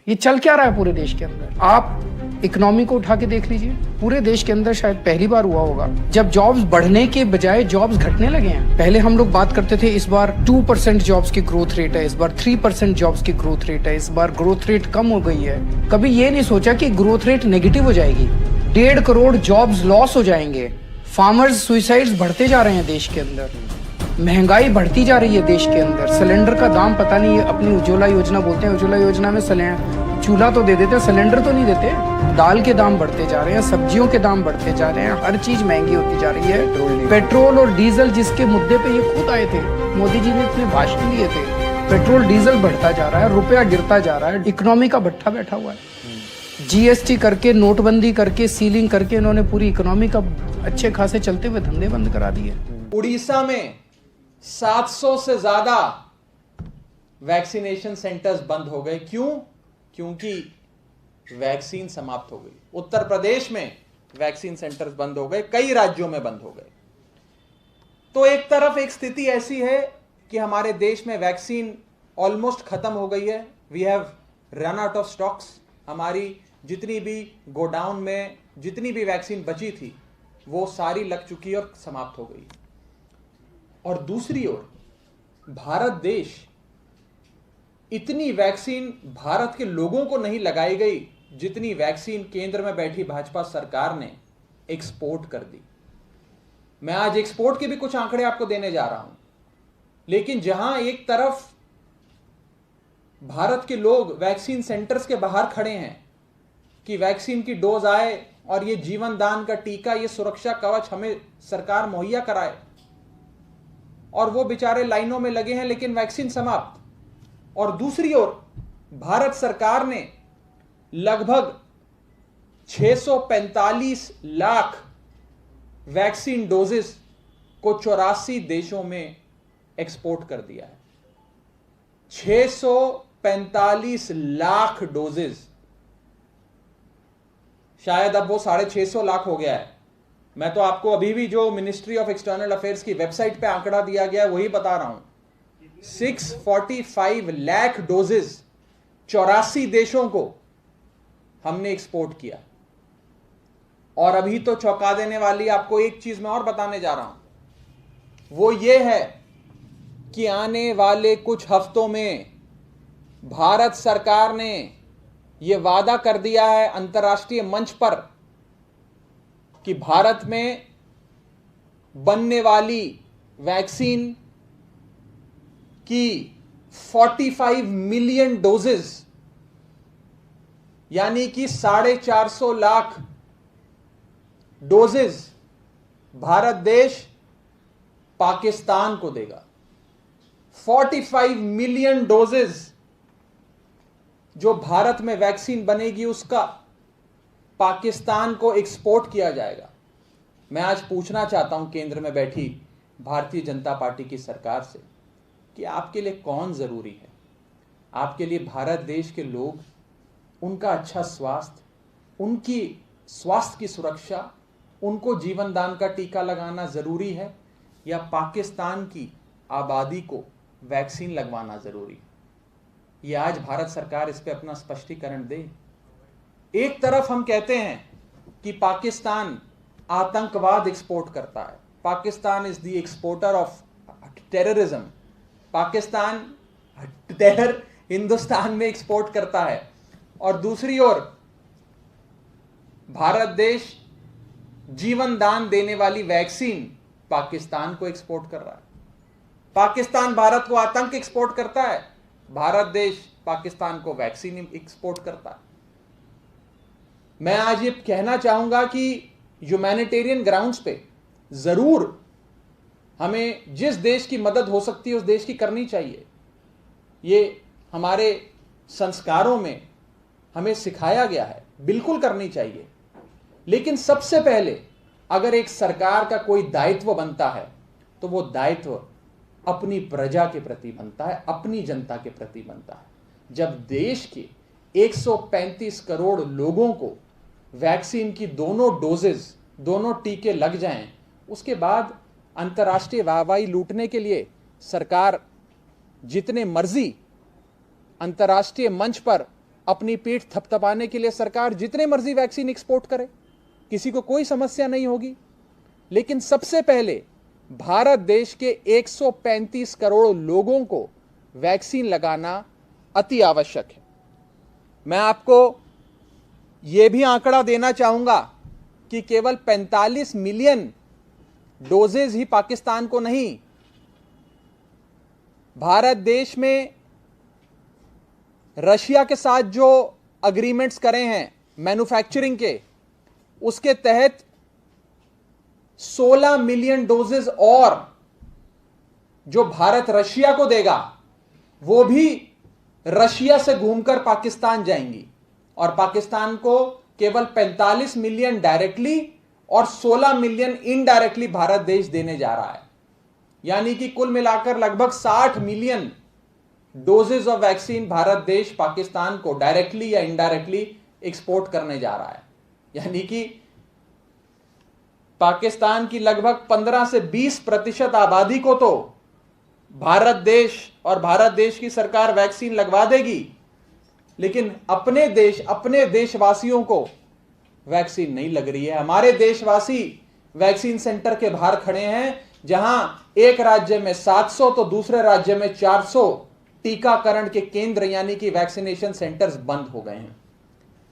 ये चल क्या रहा है पूरे देश के अंदर? आप इकोनॉमी को उठा के देख लीजिए, पूरे देश के अंदर शायद पहली बार हुआ होगा जब जॉब्स बढ़ने के बजाय जॉब्स घटने लगे हैं। पहले हम लोग बात करते थे इस बार 2% जॉब्स की ग्रोथ रेट है, इस बार 3% जॉब्स की ग्रोथ रेट है, इस बार ग्रोथ रेट कम हो गई है। कभी ये नहीं सोचा कि ग्रोथ रेट नेगेटिव हो जाएगी, 1.5 करोड़ जॉब्स लॉस हो जाएंगे, फार्मर्स सुइसाइड्स बढ़ते जा रहे हैं देश के अंदर, महंगाई बढ़ती जा रही है देश के अंदर, सिलेंडर का दाम पता नहीं, अपनी उज्ज्वला योजना बोलते हैं, उज्ज्वला योजना में चूल्हा तो दे देते, सिलेंडर तो नहीं देते। दाल के दाम बढ़ते जा रहे हैं, सब्जियों के दाम बढ़ते जा रहे हैं, हर चीज महंगी होती जा रही है। पेट्रोल और डीजल जिसके मुद्दे पे ये खुद आए थे, मोदी जी ने इतने भाषण दिए थे, पेट्रोल डीजल बढ़ता जा रहा है, रुपया गिरता जा रहा है, इकोनॉमी का भट्ठा बैठा हुआ है। जीएसटी करके, नोटबंदी करके, सीलिंग करके इन्होंने पूरी इकोनॉमी का अच्छे खासे चलते हुए धंधे बंद करा दिए। उड़ीसा में 700 से ज्यादा वैक्सीनेशन सेंटर्स बंद हो गए। क्यों? क्योंकि वैक्सीन समाप्त हो गई। उत्तर प्रदेश में वैक्सीन सेंटर्स बंद हो गए, कई राज्यों में बंद हो गए। तो एक तरफ एक स्थिति ऐसी है कि हमारे देश में वैक्सीन ऑलमोस्ट खत्म हो गई है, we have run out of stocks. हमारी जितनी भी गोडाउन में जितनी भी वैक्सीन बची थी वो सारी लग चुकी और समाप्त हो गई। और दूसरी ओर भारत देश, इतनी वैक्सीन भारत के लोगों को नहीं लगाई गई जितनी वैक्सीन केंद्र में बैठी भाजपा सरकार ने एक्सपोर्ट कर दी। मैं आज एक्सपोर्ट के भी कुछ आंकड़े आपको देने जा रहा हूं, लेकिन जहां एक तरफ भारत के लोग वैक्सीन सेंटर्स के बाहर खड़े हैं कि वैक्सीन की डोज आए और ये जीवन दान का टीका, ये सुरक्षा कवच हमें सरकार मुहैया कराए, और वो बेचारे लाइनों में लगे हैं लेकिन वैक्सीन समाप्त। और दूसरी ओर भारत सरकार ने लगभग 645 लाख वैक्सीन डोजेस को 84 देशों में एक्सपोर्ट कर दिया है। 645 लाख डोजेस, शायद अब वो 650 लाख हो गया है। मैं तो आपको अभी भी जो मिनिस्ट्री ऑफ एक्सटर्नल अफेयर्स की वेबसाइट पे आंकड़ा दिया गया है वही बता रहा हूं। 645 लाख डोजेस 84 देशों को हमने एक्सपोर्ट किया। और अभी तो चौंका देने वाली आपको एक चीज मैं और बताने जा रहा हूं, वो ये है कि आने वाले कुछ हफ्तों में भारत सरकार ने यह वादा कर दिया है अंतर्राष्ट्रीय मंच पर कि भारत में बनने वाली वैक्सीन की 45 मिलियन डोजेस, यानी कि 450 लाख डोजेस भारत देश पाकिस्तान को देगा। 45 मिलियन डोजेस जो भारत में वैक्सीन बनेगी उसका पाकिस्तान को एक्सपोर्ट किया जाएगा। मैं आज पूछना चाहता हूं केंद्र में बैठी भारतीय जनता पार्टी की सरकार से कि आपके लिए कौन जरूरी है? आपके लिए भारत देश के लोग, उनका अच्छा स्वास्थ्य, उनकी स्वास्थ्य की सुरक्षा, उनको जीवन दान का टीका लगाना जरूरी है, या पाकिस्तान की आबादी को वैक्सीन लगवाना जरूरी है? ये आज भारत सरकार इस पे अपना स्पष्टीकरण दे। एक तरफ हम कहते हैं कि पाकिस्तान आतंकवाद एक्सपोर्ट करता है, Pakistan is the exporter of terrorism, Pakistan terror Hindustan में एक्सपोर्ट करता है, और दूसरी ओर भारत देश जीवन दान देने वाली वैक्सीन पाकिस्तान को एक्सपोर्ट कर रहा है। पाकिस्तान भारत को आतंक एक्सपोर्ट करता है, भारत देश पाकिस्तान को वैक्सीन एक्सपोर्ट करता है। मैं आज ये कहना चाहूंगा कि ह्यूमैनिटेरियन ग्राउंड्स पे जरूर हमें जिस देश की मदद हो सकती है उस देश की करनी चाहिए। ये हमारे संस्कारों में हमें सिखाया गया है, बिल्कुल करनी चाहिए। लेकिन सबसे पहले अगर एक सरकार का कोई दायित्व बनता है तो वो दायित्व अपनी प्रजा के प्रति बनता है, अपनी जनता के प्रति बनता है। जब देश के 135 करोड़ लोगों को वैक्सीन की दोनों डोजेस, दोनों टीके लग जाएं, उसके बाद अंतर्राष्ट्रीय वाहवाही लूटने के लिए सरकार जितने मर्जी अंतर्राष्ट्रीय मंच पर अपनी पीठ थपथपाने के लिए सरकार जितने मर्जी वैक्सीन एक्सपोर्ट करे, किसी को कोई समस्या नहीं होगी। लेकिन सबसे पहले भारत देश के 135 करोड़ लोगों को वैक्सीन लगाना अति आवश्यक है। मैं आपको यह भी आंकड़ा देना चाहूंगा कि केवल 45 मिलियन डोजेज ही पाकिस्तान को नहीं, भारत देश में रशिया के साथ जो अग्रीमेंट्स करे हैं मैन्युफैक्चरिंग के, उसके तहत 16 मिलियन डोजेज और जो भारत रशिया को देगा वो भी रशिया से घूमकर पाकिस्तान जाएंगी, और पाकिस्तान को केवल 45 मिलियन डायरेक्टली और 16 मिलियन इनडायरेक्टली भारत देश देने जा रहा है। यानी कि कुल मिलाकर लगभग 60 million doses of vaccine Bharat देश पाकिस्तान को डायरेक्टली या इनडायरेक्टली एक्सपोर्ट करने जा रहा है। यानी कि पाकिस्तान की लगभग 15 से 20% आबादी को तो भारत देश और भारत देश की सरकार वैक्सीन लगवा देगी, लेकिन अपने देशवासियों को वैक्सीन नहीं लग रही है। हमारे देशवासी वैक्सीन सेंटर के बाहर खड़े हैं, जहां एक राज्य में 700 तो दूसरे राज्य में 400 टीकाकरण के केंद्र यानी कि वैक्सीनेशन सेंटर्स बंद हो गए हैं।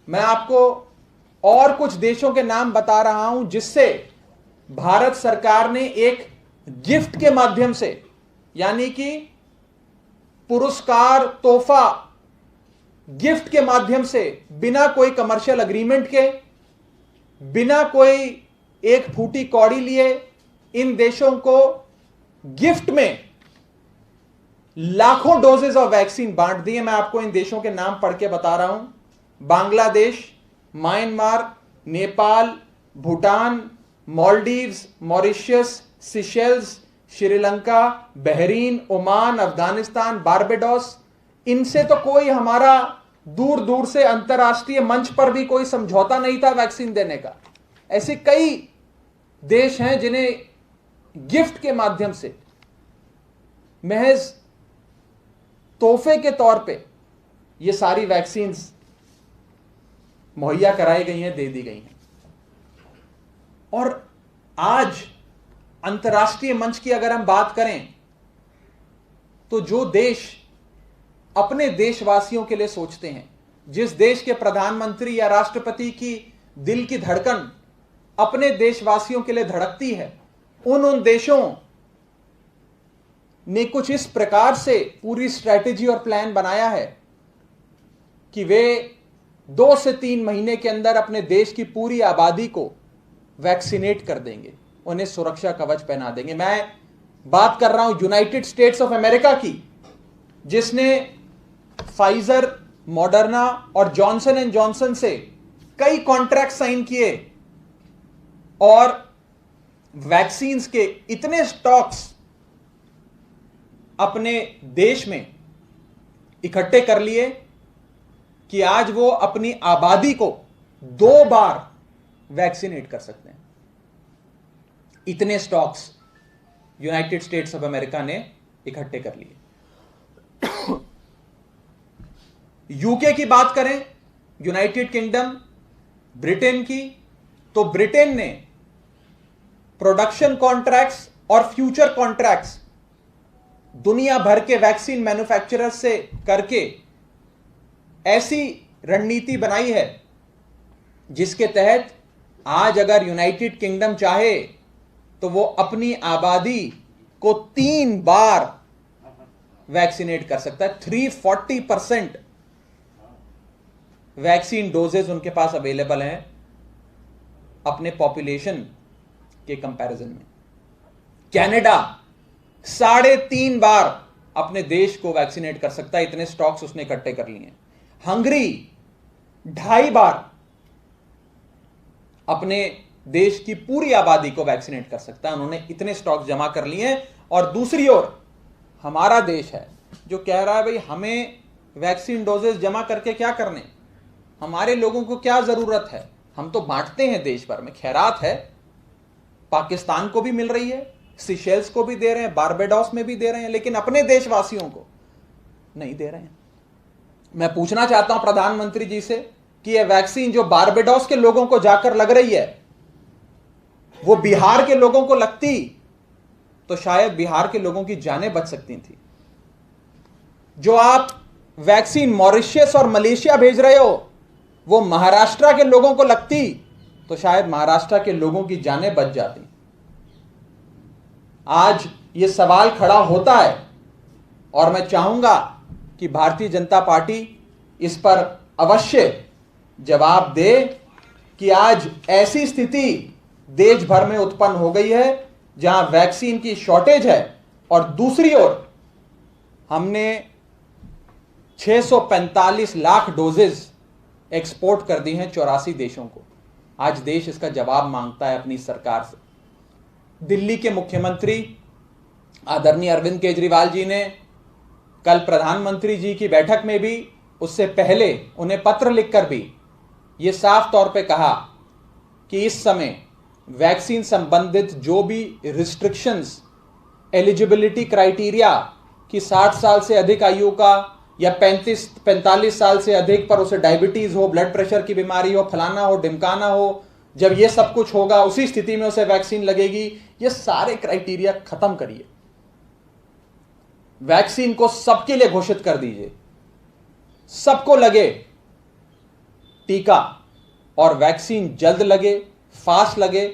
मैं आपको और कुछ देशों के नाम बता रहा हूं जिससे भारत सरकार ने एक गिफ्ट के माध्यम से, यानी कि पुरस्कार तोहफा गिफ्ट के माध्यम से, बिना कोई कमर्शियल एग्रीमेंट के, बिना कोई एक फूटी कौड़ी लिए इन देशों को गिफ्ट में लाखों डोजेज ऑफ वैक्सीन बांट दिए। मैं आपको इन देशों के नाम पढ़ के बता रहा हूं: Bangladesh, Myanmar, Nepal, Bhutan, Maldives, Mauritius, Seychelles, Sri Lanka, Bahrain, Oman, Afghanistan, Barbados. इनसे तो कोई हमारा दूर दूर से अंतर्राष्ट्रीय मंच पर भी कोई समझौता नहीं था वैक्सीन देने का। ऐसे कई देश हैं जिन्हें गिफ्ट के माध्यम से, महज तोहफे के तौर पे ये सारी वैक्सीन मुहैया कराई गई हैं, दे दी गई हैं। और आज अंतर्राष्ट्रीय मंच की अगर हम बात करें तो जो देश अपने देशवासियों के लिए सोचते हैं, जिस देश के प्रधानमंत्री या राष्ट्रपति की दिल की धड़कन अपने देशवासियों के लिए धड़कती है, उन देशों ने कुछ इस प्रकार से पूरी स्ट्रैटेजी और प्लान बनाया है कि वे 2 से 3 महीने के अंदर अपने देश की पूरी आबादी को वैक्सीनेट कर देंगे, उन्हें सुरक्षा कवच पहना देंगे। मैं बात कर रहा हूं यूनाइटेड स्टेट्स ऑफ अमेरिका की, जिसने फाइजर, मॉडर्ना और जॉनसन एंड जॉनसन से कई कॉन्ट्रैक्ट साइन किए और वैक्सीन्स के इतने स्टॉक्स अपने देश में इकट्ठे कर लिए कि आज वो अपनी आबादी को 2 बार वैक्सीनेट कर सकते हैं। इतने stocks United states of America ने इकट्ठे कर लिए। यूके की बात करें, यूनाइटेड किंगडम, ब्रिटेन की, तो ब्रिटेन ने प्रोडक्शन कॉन्ट्रैक्ट्स और फ्यूचर कॉन्ट्रैक्ट्स दुनिया भर के वैक्सीन मैन्युफैक्चरर्स से करके ऐसी रणनीति बनाई है जिसके तहत आज अगर यूनाइटेड किंगडम चाहे तो वो अपनी आबादी को 3 बार वैक्सीनेट कर सकता है। 340% वैक्सीन डोजेज उनके पास अवेलेबल हैं अपने पॉपुलेशन के कंपैरिजन में। कनाडा 3.5 बार अपने देश को वैक्सीनेट कर सकता है, इतने स्टॉक्स उसने इकट्ठे कर लिए हैं। हंगरी 2.5 बार अपने देश की पूरी आबादी को वैक्सीनेट कर सकता है, उन्होंने इतने स्टॉक्स जमा कर लिए हैं। और दूसरी ओर हमारा देश है जो कह रहा है भाई हमें वैक्सीन डोजेस जमा करके क्या करने, हमारे लोगों को क्या जरूरत है, हम तो बांटते हैं देश भर में, खैरात है, पाकिस्तान को भी मिल रही है, सिशेल्स को भी दे रहे हैं, बारबाडोस में भी दे रहे हैं, लेकिन अपने देशवासियों को नहीं दे रहे हैं। मैं पूछना चाहता हूं प्रधानमंत्री जी से कि यह वैक्सीन जो बारबेडोस के लोगों को जाकर लग रही है, वो बिहार के लोगों को लगती तो शायद बिहार के लोगों की जानें बच सकती थी। जो आप वैक्सीन मॉरिशस और मलेशिया भेज रहे हो, वो महाराष्ट्र के लोगों को लगती तो शायद महाराष्ट्र के लोगों की जानें बच जाती। आज ये सवाल खड़ा होता है और मैं चाहूंगा कि भारतीय जनता पार्टी इस पर अवश्य जवाब दे कि आज ऐसी स्थिति देश भर में उत्पन्न हो गई है जहां वैक्सीन की शॉर्टेज है और दूसरी ओर हमने 645 लाख डोजेज एक्सपोर्ट कर दी हैं 84 देशों को। आज देश इसका जवाब मांगता है अपनी सरकार से। दिल्ली के मुख्यमंत्री आदरणीय अरविंद केजरीवाल जी ने कल प्रधानमंत्री जी की बैठक में भी, उससे पहले उन्हें पत्र लिखकर भी यह साफ तौर पे कहा कि इस समय वैक्सीन संबंधित जो भी रिस्ट्रिक्शंस, एलिजिबिलिटी क्राइटेरिया कि 60 साल से अधिक आयु का या 45 साल से अधिक पर उसे डायबिटीज हो, ब्लड प्रेशर की बीमारी हो, फलाना हो, ढिमकाना हो, जब ये सब कुछ होगा उसी स्थिति में उसे वैक्सीन लगेगी। ये सारे क्राइटेरिया खत्म करिए, वैक्सीन को सबके लिए घोषित कर दीजिए, सबको लगे टीका और वैक्सीन जल्द लगे, फास्ट लगे,